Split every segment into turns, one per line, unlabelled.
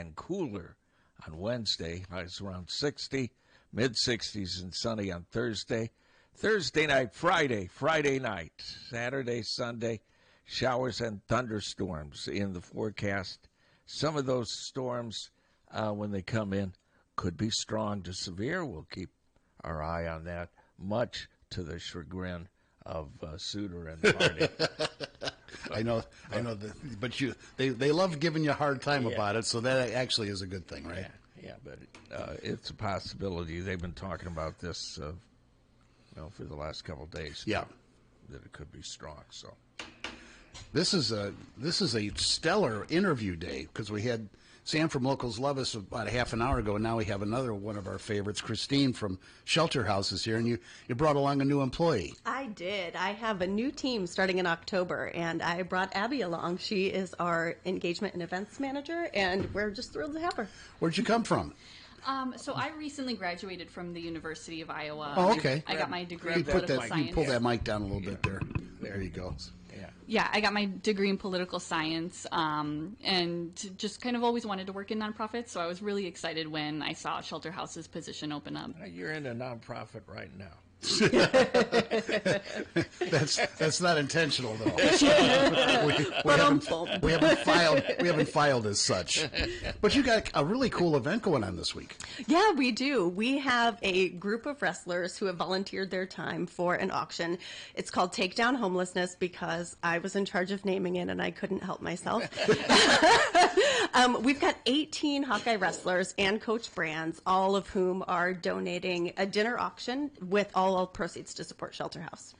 and cooler on Wednesday. Highs around 60, mid-60s and sunny on Thursday. Thursday night, Friday night, Saturday, Sunday, showers and thunderstorms in the forecast. Some of those storms, when they come in, could be strong to severe. We'll keep our eye on that, much to the chagrin of Suter and Marty.
I know, but they love giving you a hard time about it, so that actually is a good thing, right?
Yeah, but it's a possibility. They've been talking about this, for the last couple of days.
Yeah,
that it could be strong. So
this is a stellar interview day because we had Sam from Locals Love Us about a half an hour ago, and now we have another one of our favorites, Christine from Shelter House is here, and you brought along a new employee.
I did. I have a new team starting in October, and I brought Abby along. She is our engagement and events manager, and we're just thrilled to have her.
Where'd you come from?
So I recently graduated from the University of Iowa.
Oh, okay.
I got my degree in
You
political science.
You pull that mic down a little bit there. There you go.
Yeah, I got my degree in political science, and just kind of always wanted to work in nonprofits. So I was really excited when I saw Shelter House's position open up.
You're in a nonprofit right now.
That's not intentional though. we haven't filed as such. But you got a really cool event going on this week.
Yeah, we do. We have a group of wrestlers who have volunteered their time for an auction. It's called Take Down Homelessness because I was in charge of naming it and I couldn't help myself. We've got 18 Hawkeye wrestlers and Coach Brands, all of whom are donating a dinner auction with all proceeds to support Shelter House.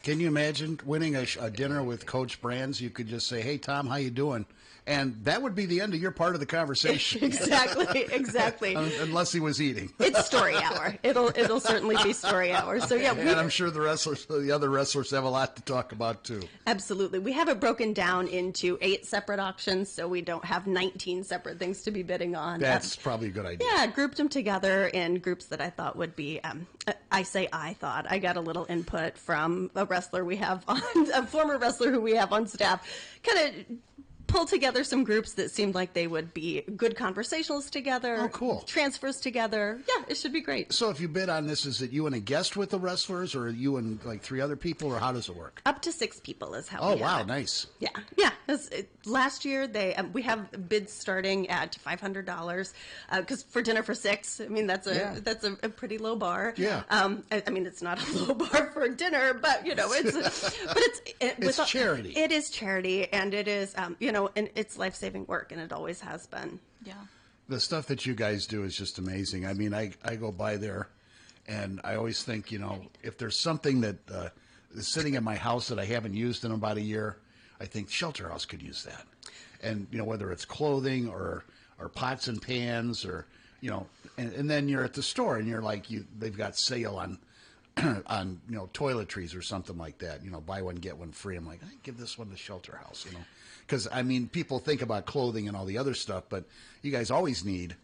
Can you imagine winning a dinner with Coach Brands? You could just say, "Hey, Tom, how you doing?" And that would be the end of your part of the conversation.
Exactly.
Unless he was eating.
It's story hour. It'll certainly be story hour. So yeah,
and I'm sure the other wrestlers have a lot to talk about too.
Absolutely. We have it broken down into 8 separate auctions, so we don't have 19 separate things to be bidding on.
That's probably a good idea.
Yeah, grouped them together in groups that I thought would be. I got a little input from a wrestler we have on a former wrestler who we have on staff, kind of pull together some groups that seemed like they would be good conversationalists together.
Oh, cool.
Transfers together. Yeah, it should be great.
So if you bid on this, is it you and a guest with the wrestlers, or you and like 3 other people, or how does it work?
Up to 6 people is how
Oh,
we
wow,
have it.
nice.
Yeah. Last year, we have bids starting at $500 because for dinner for 6, I mean, that's a pretty low bar.
Yeah.
I mean, it's not a low bar for dinner, but,
it's charity.
It is charity, and it is, and it's life-saving work, and it always has been.
Yeah.
The stuff that you guys do is just amazing. I mean, I go by there, and I always think, if there's something that is sitting in my house that I haven't used in about a year, I think Shelter House could use that. And, whether it's clothing or pots and pans or, and then you're at the store and you're like, they've got sale on toiletries or something like that. Buy one, get one free. I'm like, I give this one to Shelter House, Because, I mean, people think about clothing and all the other stuff, but you guys always need,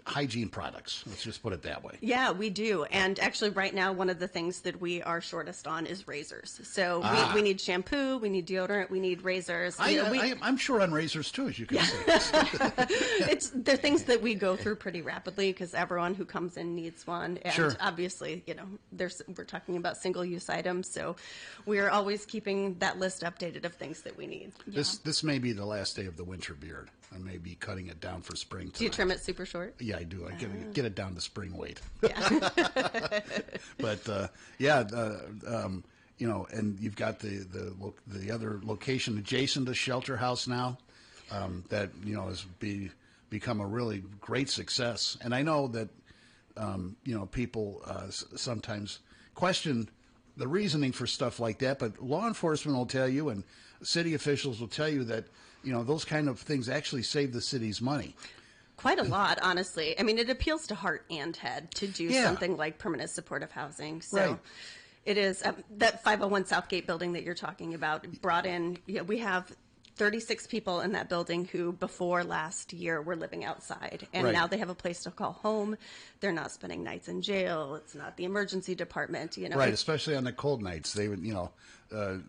hygiene products. Let's just put it that way.
Yeah, we do. And actually right now, one of the things that we are shortest on is razors. So we need shampoo, we need deodorant, we need razors.
I'm sure on razors too, as you can see.
They're things that we go through pretty rapidly because everyone who comes in needs one. And
sure.
Obviously, we're talking about single-use items. So we're always keeping that list updated of things that we need.
This may be the last day of the winter beard. I may be cutting it down for spring tonight.
Do you trim it super short?
Yeah, I do. I get it down to spring weight.
Yeah.
But and you've got the other location adjacent to Shelter House now that has become a really great success. And I know that people sometimes question the reasoning for stuff like that, but law enforcement will tell you, and city officials will tell you that those kind of things actually save the city's money.
Quite a lot, honestly. I mean, it appeals to heart and head to do something like permanent supportive housing. So
right.
It is that 501 Southgate building that you're talking about brought in. We have 36 people in that building who before last year were living outside, and
Right.
now they have a place to call home. They're not spending nights in jail. It's not the emergency department, you know.
Right, especially on the cold nights. They would,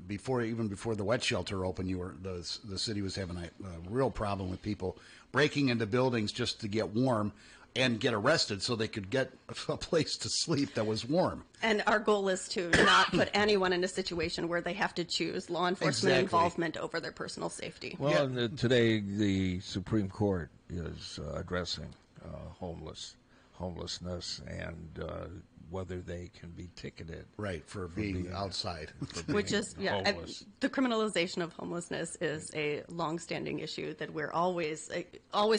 before the wet shelter opened, the city was having a real problem with people breaking into buildings just to get warm and get arrested so they could get a place to sleep that was warm.
And our goal is to not put anyone in a situation where they have to choose law enforcement
Exactly.
involvement over their personal safety.
Well,
Yeah.
and, today the Supreme Court is addressing homelessness and whether they can be ticketed.
Right, for being outside.
Which is,
homeless.
the criminalization of homelessness is a long-standing issue that we're always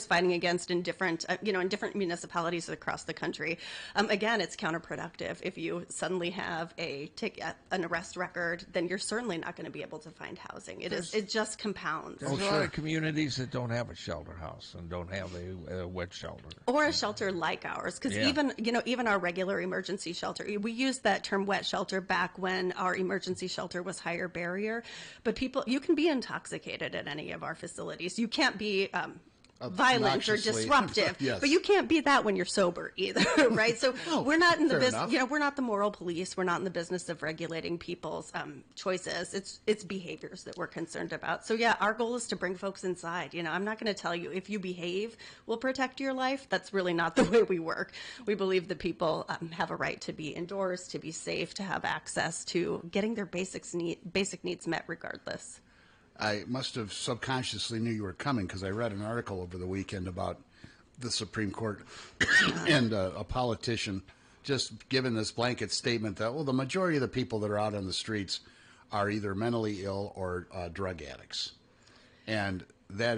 fighting against in different, in different municipalities across the country. Again, it's counterproductive. If you suddenly have an arrest record, then you're certainly not going to be able to find housing. It just compounds.
There's a lot of communities that don't have a shelter house and don't have a wet shelter.
Or a shelter like ours, because
Yeah.
even our regular emergency shelter, we used that term wet shelter back when our emergency shelter was higher barrier. But you can be intoxicated at any of our facilities. You can't be violent or
Obnoxiously.
disruptive,
Yes.
but you can't be that when you're sober either, right? So we're not in the
fair
business,
enough.
we're not the moral police. We're not in the business of regulating people's choices. It's behaviors that we're concerned about. So yeah, our goal is to bring folks inside. I'm not going to tell you if you behave, we'll protect your life. That's really not the way we work. We believe that people have a right to be indoors, to be safe, to have access to getting their basic needs met regardless.
I must have subconsciously knew you were coming because I read an article over the weekend about the Supreme Court and a politician just giving this blanket statement that, well, the majority of the people that are out on the streets are either mentally ill or drug addicts. And that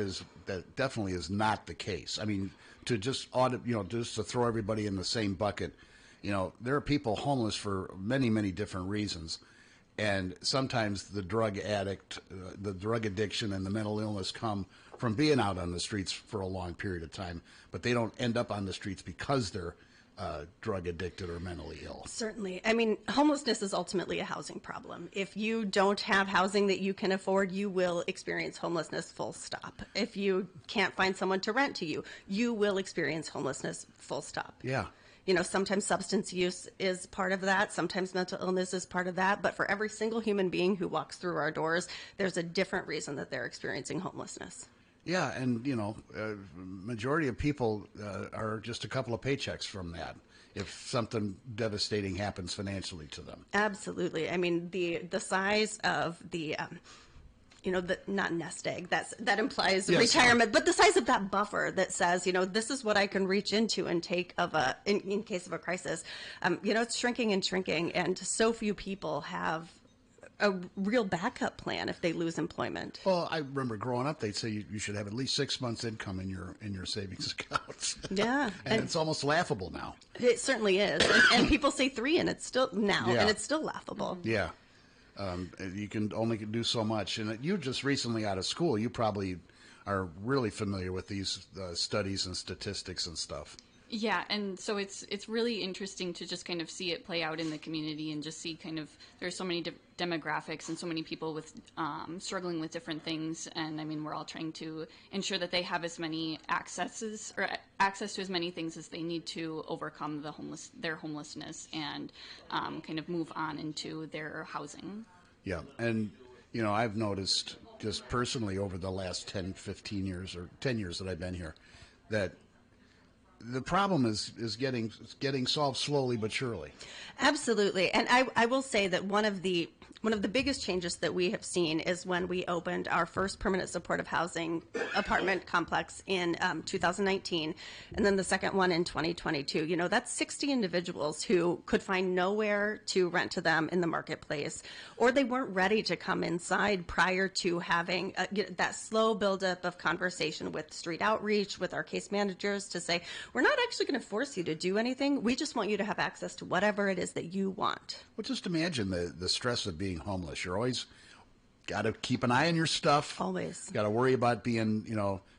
definitely is not the case. I mean, to just just to throw everybody in the same bucket, there are people homeless for many, many different reasons. And sometimes the drug addiction and the mental illness come from being out on the streets for a long period of time, but they don't end up on the streets because they're drug addicted or mentally ill.
Certainly. I mean, homelessness is ultimately a housing problem. If you don't have housing that you can afford, you will experience homelessness, full stop. If you can't find someone to rent to you, you will experience homelessness, full stop.
Yeah.
Sometimes substance use is part of that. Sometimes mental illness is part of that. But for every single human being who walks through our doors, there's a different reason that they're experiencing homelessness.
Yeah, and majority of people are just a couple of paychecks from that if something devastating happens financially to them.
Absolutely. I mean, the size of the not nest egg, that implies
Yes.
retirement, but the size of that buffer that says, this is what I can reach into and take in case of a crisis. It's shrinking and shrinking, and so few people have a real backup plan if they lose employment.
Well, I remember growing up, they'd say you should have at least 6 months income in your savings accounts.
Yeah.
and it's almost laughable now.
It certainly is. And people say 3 and it's still now,
Yeah.
and it's still laughable.
Yeah. You can only do so much. And you just recently out of school, you probably are really familiar with these studies and statistics and stuff.
Yeah, and so it's really interesting to just kind of see it play out in the community and just see kind of there's so many demographics and so many people with struggling with different things, and I mean we're all trying to ensure that they have as many access to as many things as they need to overcome their homelessness and kind of move on into their housing.
Yeah, and I've noticed just personally over the last 10, 15 years or 10 years that I've been here that the problem is getting solved slowly but surely.
Absolutely. And I will say that one of the biggest changes that we have seen is when we opened our first permanent supportive housing apartment complex in 2019, and then the second one in 2022. That's 60 individuals who could find nowhere to rent to them in the marketplace, or they weren't ready to come inside prior to having that slow buildup of conversation with street outreach, with our case managers to say, we're not actually going to force you to do anything. We just want you to have access to whatever it is that you want.
Well, just imagine the stress of being homeless. You're always got to keep an eye on your stuff.
Always.
Got to worry about being,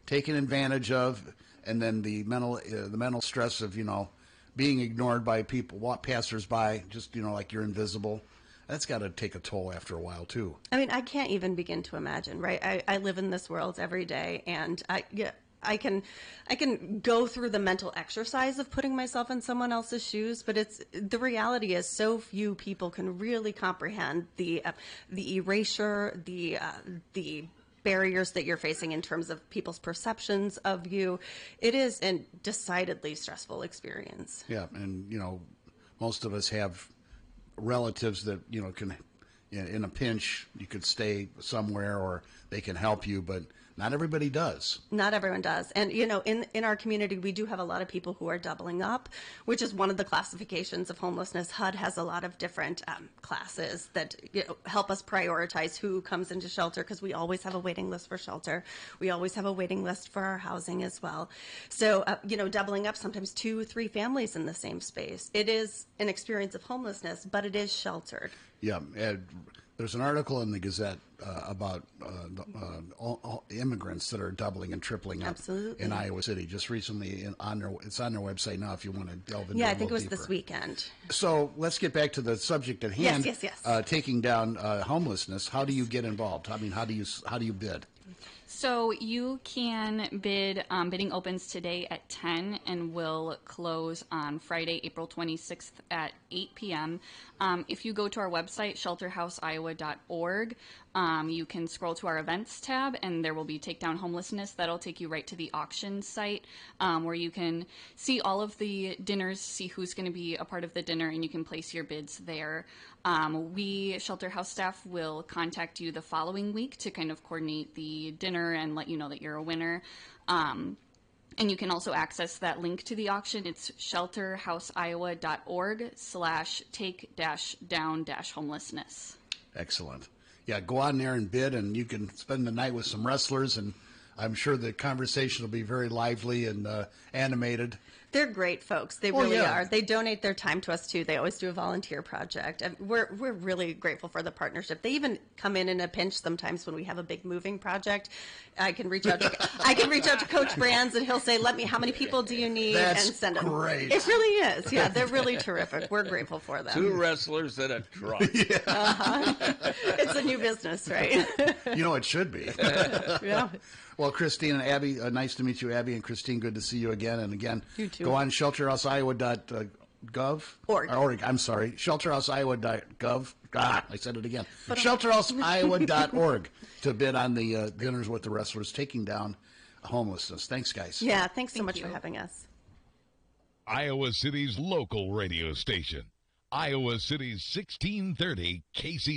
taken advantage of, and then the mental stress of, being ignored by people, passersby, just, like you're invisible. that's got to take a toll after a while too.
I mean, I can't even begin to imagine, right? I live in this world every day, and I can go through the mental exercise of putting myself in someone else's shoes, but the reality is so few people can really comprehend the erasure, the barriers that you're facing in terms of people's perceptions of you. It is a decidedly stressful experience.
Yeah, and most of us have relatives that can, in a pinch, you could stay somewhere or they can help you, but not everybody does.
Not everyone does. And, in our community, we do have a lot of people who are doubling up, which is one of the classifications of homelessness. HUD has a lot of different classes that help us prioritize who comes into shelter, because we always have a waiting list for shelter. We always have a waiting list for our housing as well. So, doubling up, sometimes 2 or 3 families in the same space. It is an experience of homelessness, but it is sheltered.
Yeah, there's an article in the Gazette about immigrants that are doubling and tripling up
Absolutely.
in Iowa City. Just recently, it's on their website now if you want to delve into it.
Yeah,
I
I think it was
deeper.
this weekend.
So let's get back to the subject at hand.
Yes.
Taking down homelessness. How do you get involved? I mean, how do you bid?
So you can bid. Bidding opens today at 10 and will close on Friday, April 26th at 8 p.m. If you go to our website, shelterhouseiowa.org, you can scroll to our events tab, and there will be Take Down Homelessness. That'll take you right to the auction site, where you can see all of the dinners, see who's going to be a part of the dinner, and you can place your bids there. We, Shelter House staff, will contact you the following week to kind of coordinate the dinner and let you know that you're a winner. And you can also access that link to the auction. It's shelterhouseiowa.org/take-down-homelessness.
Excellent. Yeah, go on there and bid, and you can spend the night with some wrestlers, and I'm sure the conversation will be very lively and animated.
They're great folks. They really are. They donate their time to us too. They always do a volunteer project. And we're really grateful for the partnership. They even come in a pinch sometimes when we have a big moving project. I can reach out to Coach Brands, and he'll say, how many people do you need?
That's
and send them.
great.
It really is. Yeah, they're really terrific. We're grateful for them.
2 wrestlers and a truck.
It's a new business, right?
It should be.
Yeah.
Well, Christine and Abby, nice to meet you, Abby and Christine. Good to see you again. And again,
You too.
go on shelterhouseiowa.gov.
Org.
I'm sorry, shelterhouseiowa.gov. I said it again. Shelterhouseiowa.org to bid on the dinners with the wrestlers, taking down homelessness. Thanks, guys.
Yeah, thanks so much
you.
for having us.
Iowa City's local radio station. Iowa City's 1630 KCG.